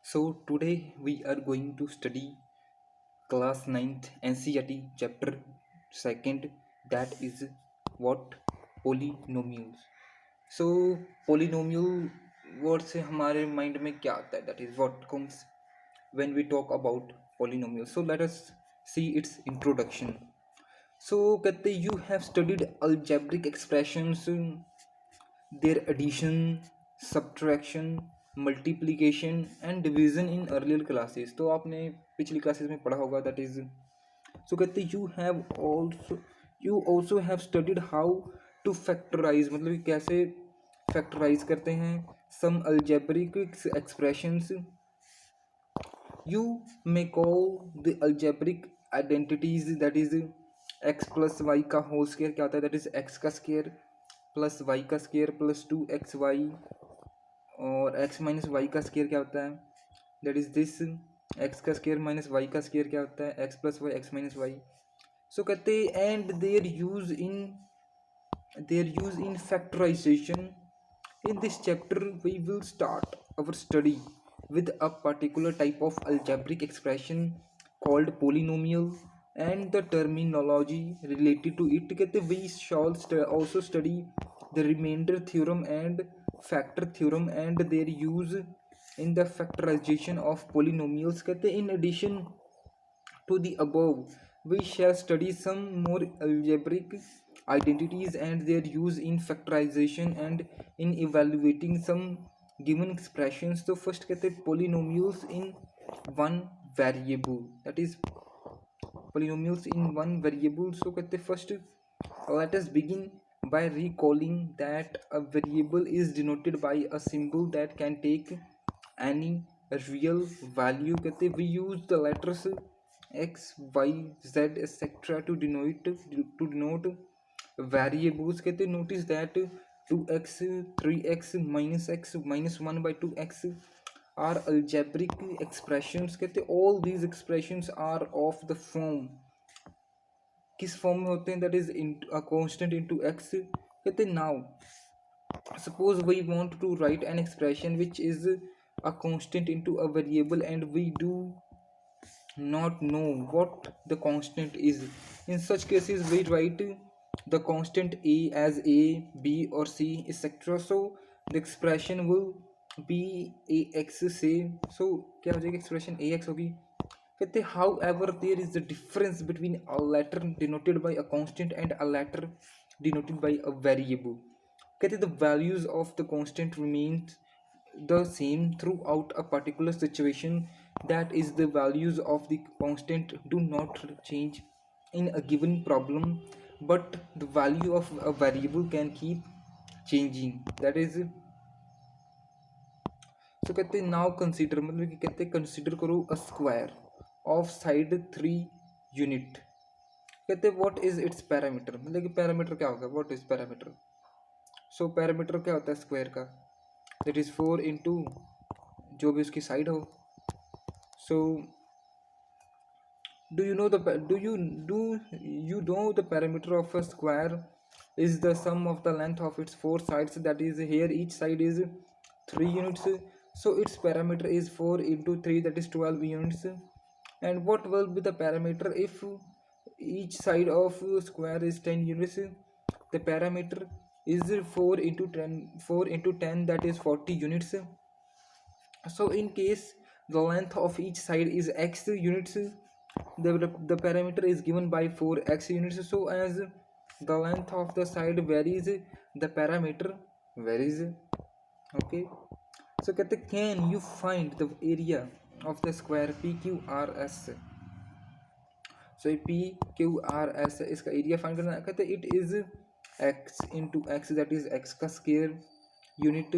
So today we are going to study class ninth NCERT chapter 2nd, that is what polynomials. So polynomial word से हमारे mind में क्या आता है, that is what comes when we talk about polynomial. So let us see its introduction. So कहते you have studied algebraic expressions, their addition, subtraction, multiplication and division in earlier classes. तो आपने पिछली classes में पढ़ा होगा, that is. So कहते you also have studied how to factorize, मतलब कि कैसे factorize करते हैं some algebraic expressions. You may call the algebraic identities, that is x plus y का होल स्केयर क्या होता है, that is x का स्केयर प्लस y का स्केयर प्लस 2xy, और x माइनस वाई का स्केयर क्या होता है, दैट इज दिस x का स्केयर माइनस y का स्केयर क्या होता है, x plus Y x minus Y. सो कहते हैं and there use in factorisation. In this chapter, we will start our study with a particular type of algebraic expression called polynomial and the terminology related to it. कहते we shall also study the remainder theorem and factor theorem and their use in the factorization of polynomials. कहते in addition to the above, we shall study some more algebraic identities and their use in factorization and in evaluating some given expressions. So first कहते हैं polynomials in one variable, that is polynomials in one variable. So कहते हैं first let us begin by recalling that a variable is denoted by a symbol that can take any real value. कहते we use the letters x, y, z, etc. to denote variables. कहते notice that 2x, 3x, x minus 1 by 2x are algebraic expressions. कहते all these expressions are of the form, किस form में होते हैं, that is a constant into x. कहते now suppose we want to write an expression which is a constant into a variable and we do not know what the constant is. In such cases we write the constant a as a, b or c, etc. So the expression will be ax से. so क्या हो जाएगी, expression ax होगी. कहते however there is a difference between a letter denoted by a constant and a letter denoted by a variable. कहते the values of the constant remains the same throughout a particular situation, that is the values of the constant do not change in a given problem, but the value of a variable can keep changing, that is. So कहते now consider, मतलब कि कहते consider करो a square of side 3 unit. कहते what is its parameter, मतलब कि parameter क्या होगा, what is parameter. So parameter क्या होता है स्क्वायर का, दैट इज 4 इंटू जो भी उसकी साइड हो. सो do you know the parameter of a square is the sum of the length of its four sides, that is here each side is 3 units. So its parameter is 4 into 3, that is 12 units. And what will be the parameter if each side of square is 10 units? The parameter is 4 into 10, that is 40 units. So in case the length of each side is x units, the parameter is given by 4x units. So as the length of the side varies, the parameter varies. Okay. So कहते can you find the area of the square PQRS. So PQRS इसका area find करना है. कहते it is x into x, that is x का square unit.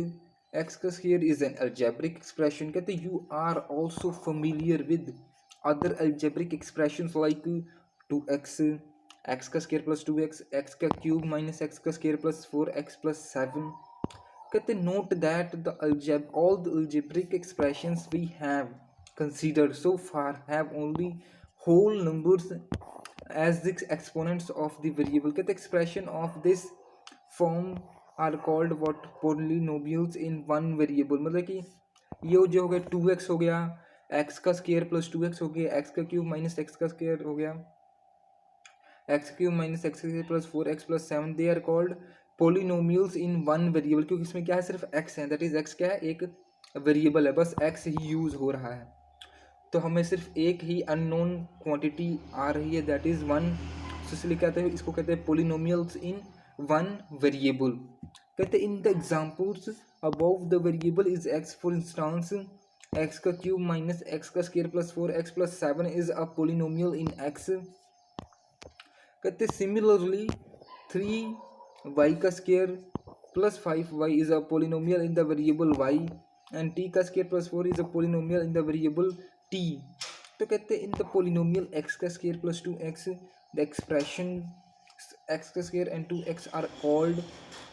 x का square is an algebraic expression. कहते you are also familiar with other algebraic expressions like 2x, x का square plus 2x, x का cube minus x का square plus 4x plus 7. कहते note that all the algebraic expressions we have considered so far have only whole numbers as the exponents of the variable. कहते expression of this form are called what, polynomials in one variable. मतलब कि ये जो हो गया 2x हो गया, x का स्केयर प्लस 2x हो गया, एक्स का क्यूब माइनस एक्स का स्केयर हो गया, x cube minus x plus 4x plus 7, they are called polynomials in one variable, क्योंकि इसमें क्या है सिर्फ x है, दैट इज x क्या है, एक वेरिएबल है, बस x ही यूज हो रहा है, तो हमें सिर्फ एक ही अननोन क्वांटिटी आ रही है, दैट इज वन, तो इसलिए कहते हैं इसको कहते हैं पोलिनोमियल्स इन वन वेरिएबल। कहते हैं in the examples above the variable is x, for instance x का क्यूब माइनस एक्स का square plus 4x plus 7 is a polynomial in x। कहते सिमिलरली 3y का square plus 5y is a polynomial in the variable y, and t का square plus 4 is a polynomial in the variable t। तो कहते हैं in the polynomial x का square plus 2x the expression x का square and 2x are called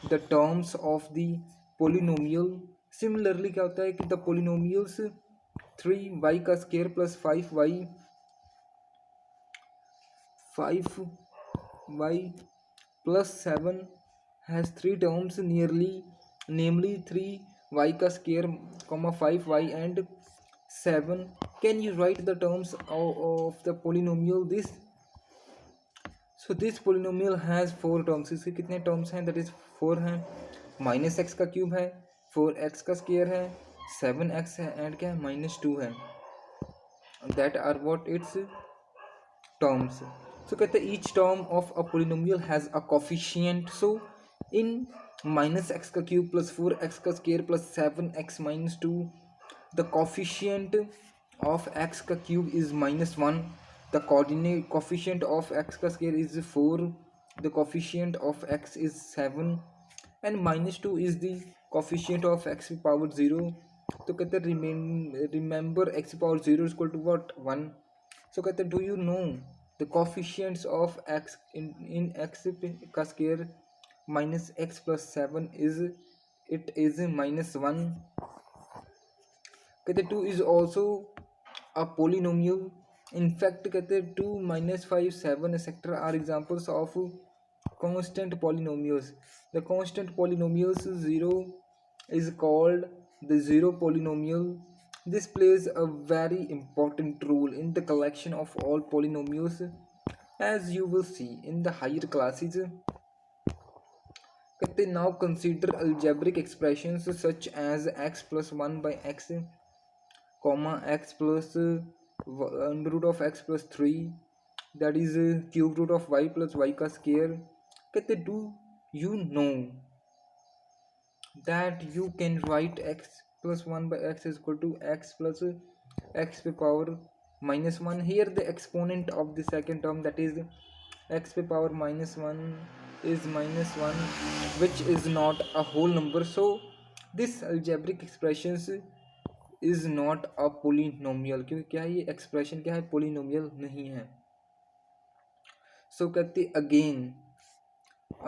the terms of the polynomial. Similarly क्या होता है कि द पोलिनोमियल्स 3y का square plus 5y plus 7 has three terms namely 3y का square, 5y and 7. Can you write the terms of the polynomial this? So this polynomial has 4 terms. इसके कितने terms हैं? That is 4 हैं, minus x का cube है, 4x का square है, 7x है, एंड क्या है -2 है, that are what its terms. So कहते हैं each term of a polynomial has a coefficient. So in minus x का क्यूब प्लस 4x का square plus 7x minus 2, the coefficient of x का cube is -1, the coordinate coefficient of x का square is 4, the coefficient of x is 7, and -2 is the coefficient of x power 0. तो कहते हैं remember x power 0 is equal to what, 1. So कहते हैं do you know the coefficients of x in x का square minus x plus 7 is -1. कहते 2 is also a polynomial. In fact कहते 2 -5 7 etc are examples of constant polynomials. The constant polynomials 0 is called the zero polynomial. This plays a very important role in the collection of all polynomials, as you will see in the higher classes. कहते now consider algebraic expressions such as x plus 1 by x, comma x plus under root of x plus 3, that is cube root of y plus y का square. कहते do you know that you can write x plus 1 by x is equal to x plus x to power -1. Here the exponent of the second term, that is x to power -1 is -1, which is not a whole number, so this algebraic expressions is not a polynomial, क्योंकि क्या है ये expression क्या है, polynomial नहीं है। So कहते again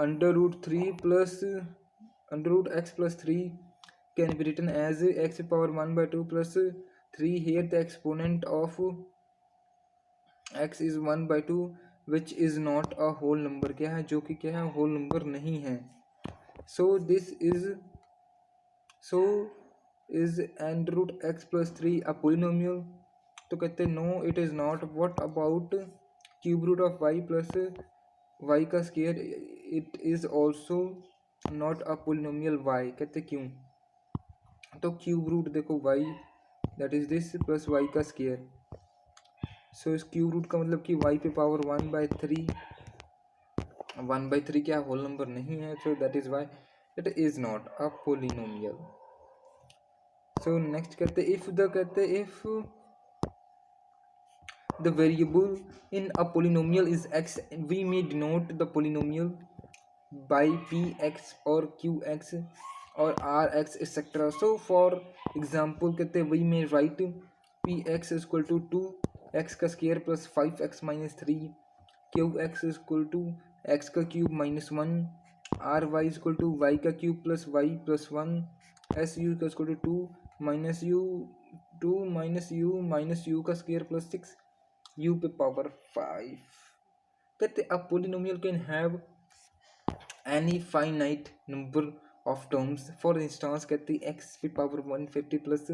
under root 3 plus under root x plus 3 can be written as x power 1 by 2 plus 3. Here the exponent of x is 1 by 2, which is not a whole number, क्या है जो कि क्या है whole number नहीं है. So this is under root x plus 3 a polynomial? तो कहते हैं no it is not. What about cube root of y plus y का square? It is also not a polynomial y. कहते क्यों? तो cube root देखो y that is this plus y का square. सो इस क्यूब रूट का मतलब कि y पे पावर 1/3. 1/3 क्या होल नंबर नहीं है, सो that is why it is not a polynomial. So next कहते if the variable in a polynomial is x, we may denote the polynomial by px or qx or rx etc. So for example कहते we may write px is equal to 2x का square plus 5x minus 3, qx is equal to x का cube -1, ry is equal to y का cube plus y plus 1, su is equal to 2 minus u का square plus 6 u पे power 5. कहते a polynomial can have any finite number of terms. For instance कहते x पे power 150 plus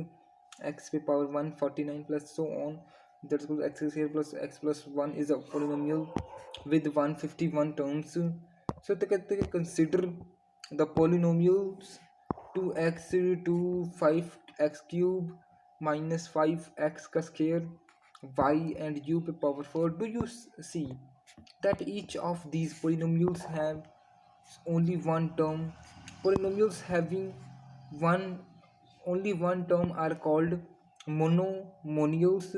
x to the power 149 plus so on. That's equal to x square plus x plus 1 is a polynomial with 151 terms. So consider the polynomials 2x to 5x cube minus 5x का square y and u पे power 4. Do you see that each of these polynomials have only one term? Polynomials having one only one term are called monomials.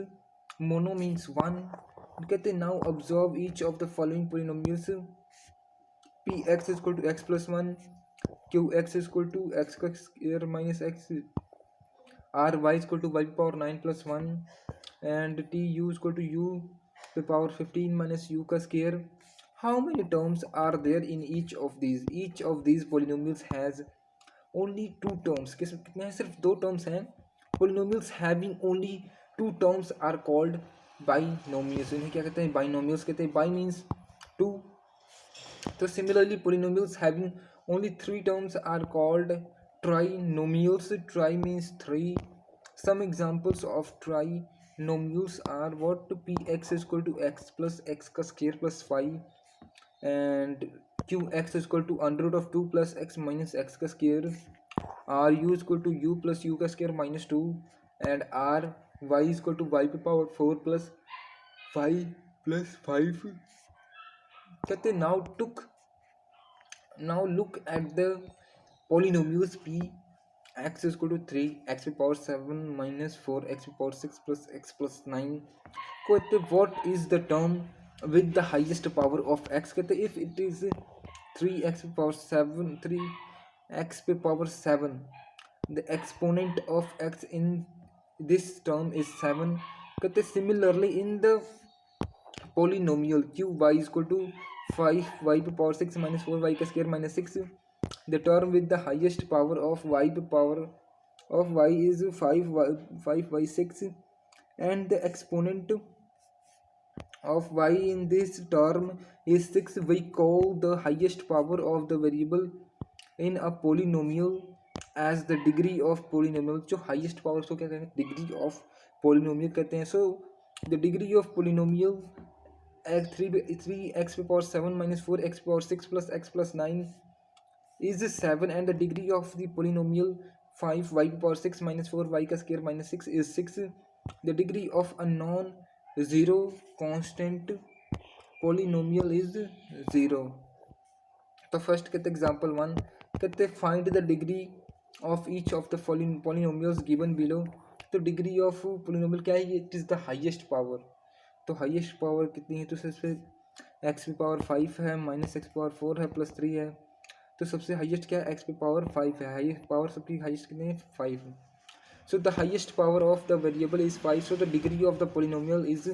Mono means one. कहते now observe each of the following polynomials. Px is equal to x plus 1, qx is equal to x square minus x, ry is equal to y power 9 plus 1, and tu is equal to u to power 15 minus u का square. How many terms are there in each of these? Each of these polynomials has only two terms. कितने हैं? सिर्फ दो terms हैं. Polynomials having only two terms are called binomials. इन्हें क्या कहते हैं? Binomials कहते हैं. Bi means two. So similarly, polynomials having only three terms are called trinomials. Tri means three. Some examples of trinomials are what? Px is equal to x plus x का square plus 5, and qx is equal to under root of 2 plus x minus x का square, ru is equal to u plus u का square minus 2, and ry is equal to y पे power 4 plus 5 plus 5. कहते now look at the polynomials p. X is equal to 3, x to the power 7 minus 4, x to the power 6 plus x plus 9. कहते what is the term with the highest power of x? कहते if it is 3x to the power 7, 3x to the power 7, the exponent of x in this term is 7. कहते similarly in the polynomial q y is equal to 5y to power 6 minus 4y का square minus 6, the term with the highest power of y to power of y is 5y6, and the exponent of y in this term is 6. We call the highest power of the variable in a polynomial as the degree of polynomial. जो highest power को क्या कहते हैं? Degree of polynomial कहते हैं. So the degree of polynomial 3x to the power 7 minus 4x to the power 6 plus x plus 9 is 7, and the degree of the polynomial 5y to the power 6 minus 4y का square minus 6 is 6. The degree of a non-zero constant polynomial is 0. तो first कहते example 1, कहते find the degree of each of the polynomials given below. तो degree of polynomial क्या है? It is the highest power. तो highest power कितनी है? तो सबसे एक्स पे पावर 5 है, माइनस एक्स पावर 4 है, प्लस 3 है. तो सबसे हाईएस्ट क्या है? एक्स पे पावर 5 है. हाईएस्ट पावर सबकी हाईएस्ट कितनी है? 5 है. So the highest power of the variable is 5. So the degree of the polynomial is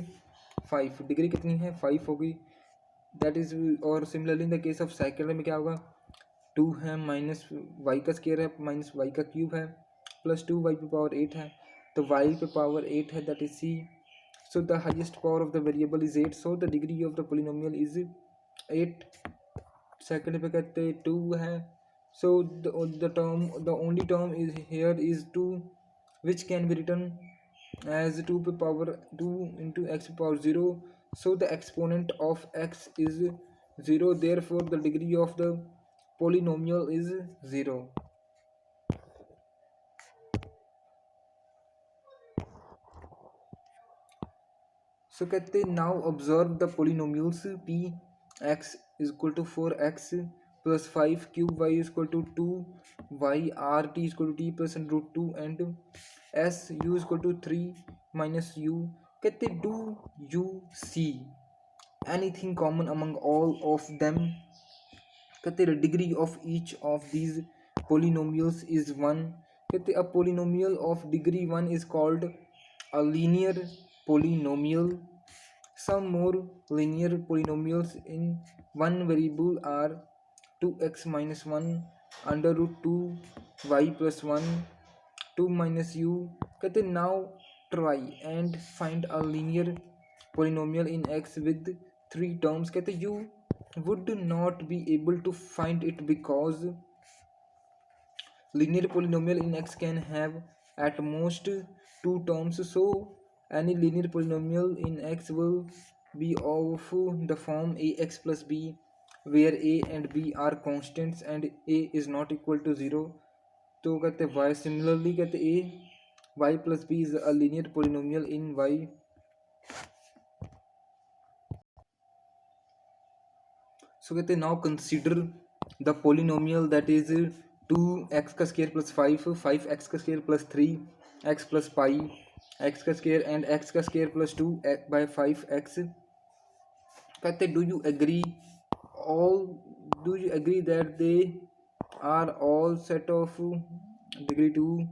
5. Degree कितनी है? 5 होगी. That is. और similarly in the case of second में क्या होगा? 2 है, माइनस वाई का स्क्वायर है, माइनस वाई का क्यूब है, प्लस 2 वाई पे पावर 8 है. तो वाई पे पावर 8 है, that is c. So the highest power of the variable is 8. So the degree of the polynomial is 8. Second पे कहते 2 है. So the only term is here is 2, which can be written as 2 पे power 2 into x power 0. So the exponent of x is 0. Therefore the degree of the polynomial is 0. So कहते now observe the polynomials p x is equal to 4x plus 5, cube y is equal to 2 y, r t is equal to t plus and root 2, and s u is equal to 3 minus u. कहते do you see anything common among all of them? कहते the degree of each of these polynomials is 1. कहते a polynomial of degree 1 is called a linear polynomial. Some more linear polynomials in one variable are 2x minus 1 under root 2 y plus 1 2 minus u. कहते now try and find a linear polynomial in x with 3 terms. कहते you would not be able to find it because linear polynomial in x can have at most two terms. So any linear polynomial in x will be of the form ax plus b, where a and b are constants and a is not equal to 0. तो कहते हैं y, similarly कहते a y plus b is a linear polynomial in y. So कहते हैं now consider the polynomial that is 2x का square plus 5x का square plus 3x plus pi x का square and x का square plus 2 by 5x. कहते do you agree that they are all set of degree 2.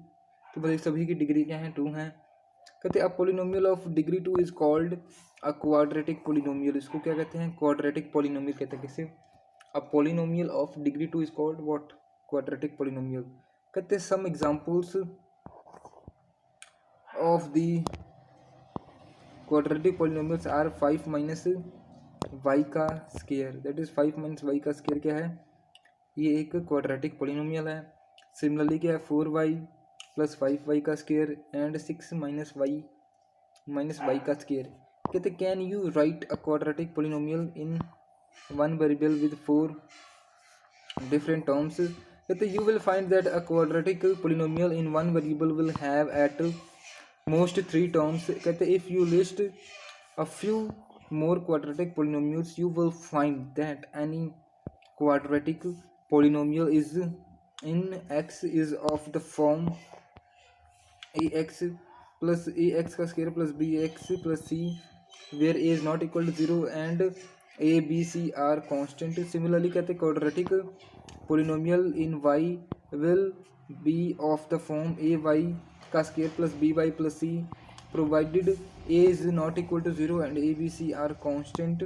तो भाई सभी की degree क्या है, 2 हैं. कहते a polynomial of degree 2 is called a quadratic polynomial. इसको क्या कहते हैं, क्वाड्रेटिक पोलिनोमियल कहते हैं. किसे, a polynomial of degree 2 is called what, quadratic polynomial. कहते some examples of the quadratic polynomials are 5 minus y का square, that is 5 minus y का स्केयर क्या है, ये एक क्वाड्रेटिक पोलिनोमियल है. सिमिलरली क्या है, 4y प्लस 5y का स्केयर एंड 6 माइनस वाई का स्केयर. कहते can you write a quadratic polynomial in one variable with 4 different terms. कहते you will find that a quadratic polynomial in one variable will have at most 3 terms. कहते if you list a few more quadratic polynomials you will find that any quadratic polynomial is in x is of the form ax plus ax का square plus bx plus c where a is not equal to 0 and a b c are constant. Similarly कहते quadratic polynomial in y will be of the form ay का square plus by plus c provided a is not equal to 0 and a b c are constant.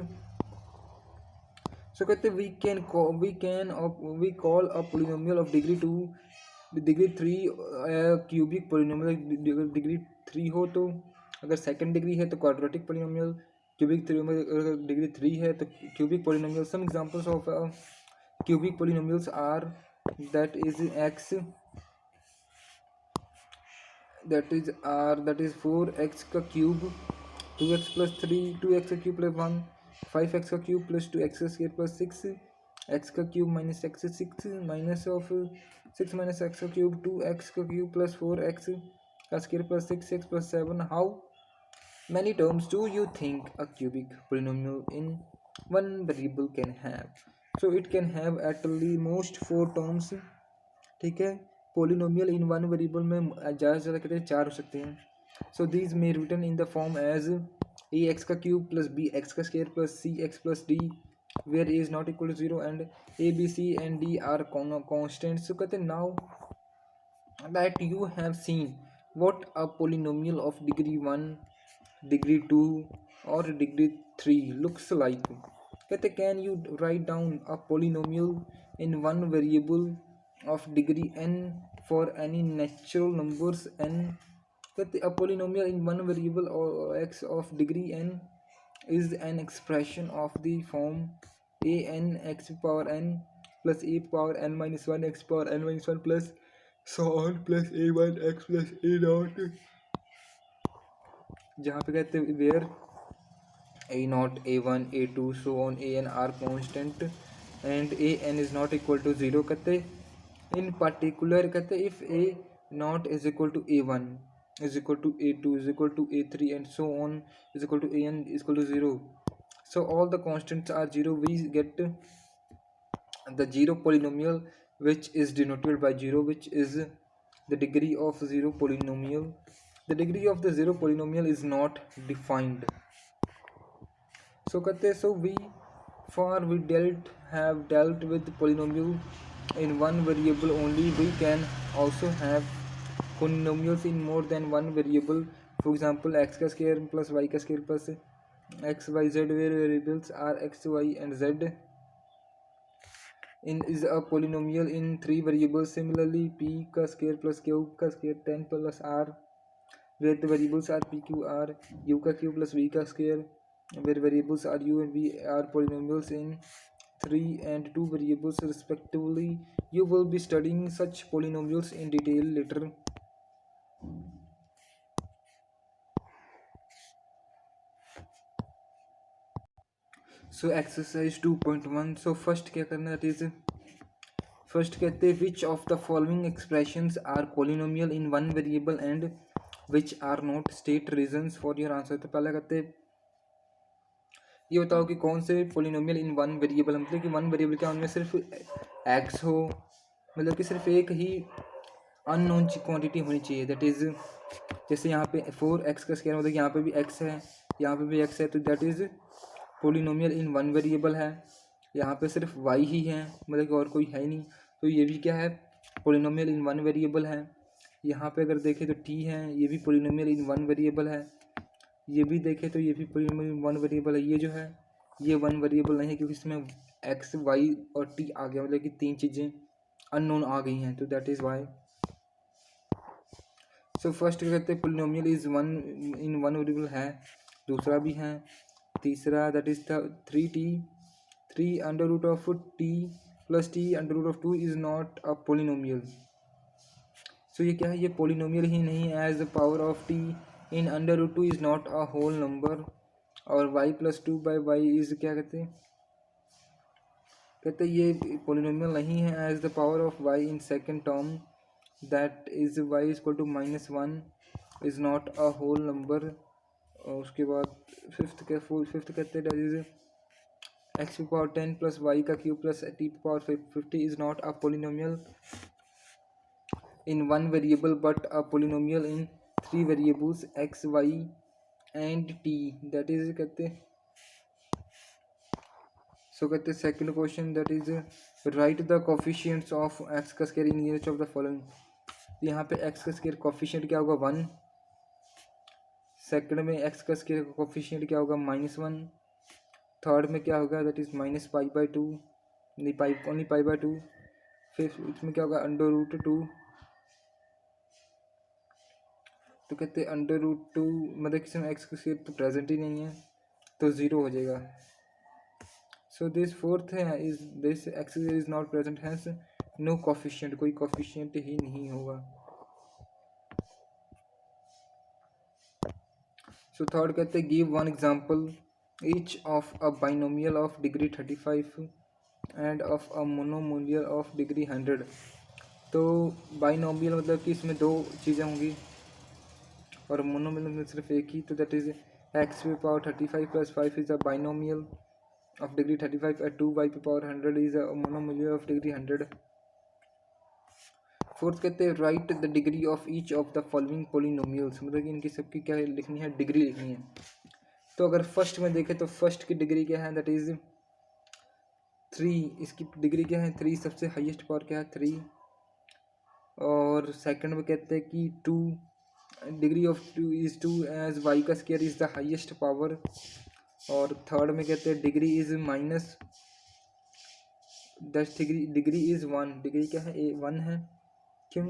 So कहते we call a polynomial of degree 2 degree 3 cubic polynomial. Degree 3 हो तो अगर second degree है तो quadratic polynomial, cubic 3 में अगर degree 3 है तो cubic polynomial. Some examples of cubic polynomials are that is 4x का क्यूब 2x प्लस 3 2x का क्यूब प्लस 1 5x का क्यूब प्लस 2x का स्क्वायर प्लस 6 x का cube minus x 6 minus of 6 minus x का cube 2x का cube plus 4x का square plus 6x plus 7. How many terms do you think a cubic polynomial in one variable can have? So it can have at most 4 terms. ठीक है, polynomial in one variable में ज़्यादा से ज़्यादा कहते हैं 4 हो सकते हैं. So these may written in the form as a x का क्यूब प्लस बी एक्स का square plus c x plus d where a is not equal to 0 and a b c and d are constants. So कहते हैं now that you have seen what a polynomial of degree 1 degree 2 और degree 3 looks like. कहते can you write down a polynomial in one variable of degree n for any natural numbers n. That a polynomial in one variable or x of degree n is an expression of the form a n x power n plus a power n minus 1 x power n minus 1 plus so on plus a1 x plus a naught. जहाँ पे कहते हैं where a naught a1 a2 so on a n are constant and a n is not equal to 0. कहते in particular कहते if a naught is equal to a1 is equal to a2 is equal to a3 and so on is equal to an is equal to 0. So all the constants are 0. We get the zero polynomial which is denoted by 0, which is the degree of zero polynomial. The degree of the zero polynomial is not defined. So कहते so we have dealt with polynomial in one variable only. We can also have polynomials in more than one variable. For example x का square plus y का square plus x y z where variables are x y and z in is a polynomial in 3 variables. Similarly p का square plus q का square 10 plus r where the variables are p q r, u का cube plus v का square where variables are u and v are polynomials in 3 and 2 variables respectively. You will be studying such polynomials in detail later. So exercise 2.1. So first क्या करना है, that is first कहते हैं which of the following expressions are polynomial in one variable and which are not, state reasons for your answer. तो पहला कहते हैं ये बताओ कि कौन से पोलिनोमियल इन वन वेरिएबल, मतलब कि वन वेरिएबल क्या उनमें सिर्फ एक्स हो, मतलब कि सिर्फ एक ही अननोन क्वांटिटी होनी चाहिए. दैट इज़ जैसे यहाँ पे 4x का स्क्वायर, मतलब यहाँ पे भी x है, यहाँ पे भी x है, तो that is polynomial in one variable है. यहाँ पे सिर्फ y ही है, मतलब कि और कोई है ही नहीं, तो ये भी क्या है, पोलिनोमियल इन वन वेरिएबल है. यहाँ पे अगर देखें तो t है, ये भी पोलिनोमियल इन वन वेरिएबल है. ये भी देखें तो ये भी पोलिनोमियल इन वन वेरिएबल है. ये जो है ये वन वेरिएबल नहीं है, क्योंकि इसमें x y और t आ गया, मतलब कि तीन चीज़ें अननोन आ गई हैं, तो that is y. So first कहते हैं polynomial is one in one variable है, दूसरा भी है, तीसरा that is the 3t, 3 under root of t plus t under root of 2 is not a polynomial. सो ये क्या है, ये पोलिनोमियल ही नहीं है. As the power of t in under root 2 is not a whole number. और y plus 2 by Y is क्या कहते हैं ये पोलिनोमियल नहीं है. As the power of y in second term that is y is equal to -1 is not a whole number. और उसके बाद फिफ्थ कहते हैं दैट इज एक्स की पावर 10 प्लस वाई का cube plus t power 50 is not a polynomial in one variable but a polynomial in three variables x y and t. That is कहते हैं सो कहते हैं second question that is write the coefficients of x का square in each of the following. यहाँ पे x का square coefficient क्या होगा 1, सेकंड में एक्स का स्क्वायर कोफिशिएंट क्या होगा -1, थर्ड में क्या होगा दैट इज -π/2, नहीं पाई ओनली π/2, फिर इसमें क्या होगा √2. तो कहते हैं √2 मतलब किसी में एक्स का स्क्वायर तो प्रेजेंट ही नहीं है, तो 0 हो जाएगा. सो दिस फोर्थ है is this x is not present hence no coefficient, कोई कोफिशिएंट ही नहीं होगा. सो थर्ड कहते हैं give one example each of a binomial of degree 35 and of a monomial of degree 100. तो बाइनोमियल मतलब कि इसमें दो चीज़ें होंगी और मोनोमियल में सिर्फ एक ही, तो दैट इज एक्स पे power 35 plus 5 is a binomial of degree 35 at 2y पे power 100 is a monomial of degree 100. Fourth कहते हैं right the degree of each of the following polynomials, मतलब कि इनकी सबकी क्या लिखनी है, डिग्री लिखनी है. तो अगर फर्स्ट में देखें तो फर्स्ट की डिग्री क्या है दैट इज 3, इसकी डिग्री क्या है 3, सबसे हाईएस्ट पावर क्या है 3. और सेकंड में कहते हैं कि 2, degree of 2 is 2 as y का square is the highest power. और थर्ड में कहते हैं degree is -10 degree is 1, degree क्या है 1 है, क्यों,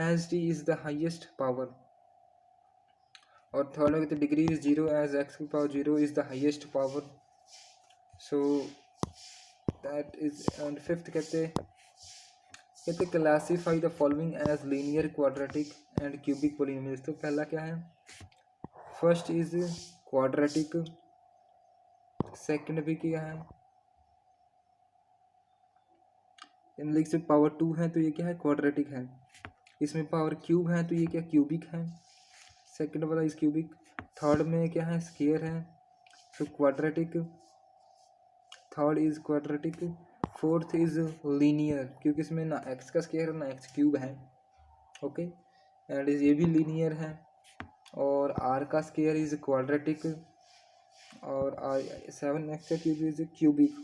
as t is the highest power. और थर्ड में कहते हैं डिग्री इज 0 एज x की power 0 is the highest power. So that is. And fifth कहते classify the following as linear quadratic and cubic polynomials. तो पहला क्या है, फर्स्ट इज क्वाड्रेटिक, सेकंड भी क्या है, मतलब से पावर 2 है तो ये क्या है क्वाड्रेटिक है, इसमें पावर क्यूब है तो ये क्या क्यूबिक है, सेकंड वाला इज क्यूबिक. थर्ड में क्या है स्क्वायर है, तो quadratic, third is quadratic. Fourth is linear, क्योंकि इसमें ना एक्स का स्क्वायर है ना एक्स क्यूब है, ओके. एंड इज ये भी लीनियर है. और आर का स्क्वायर इज क्वाड्रेटिक और 7x का क्यूब इज क्यूबिक.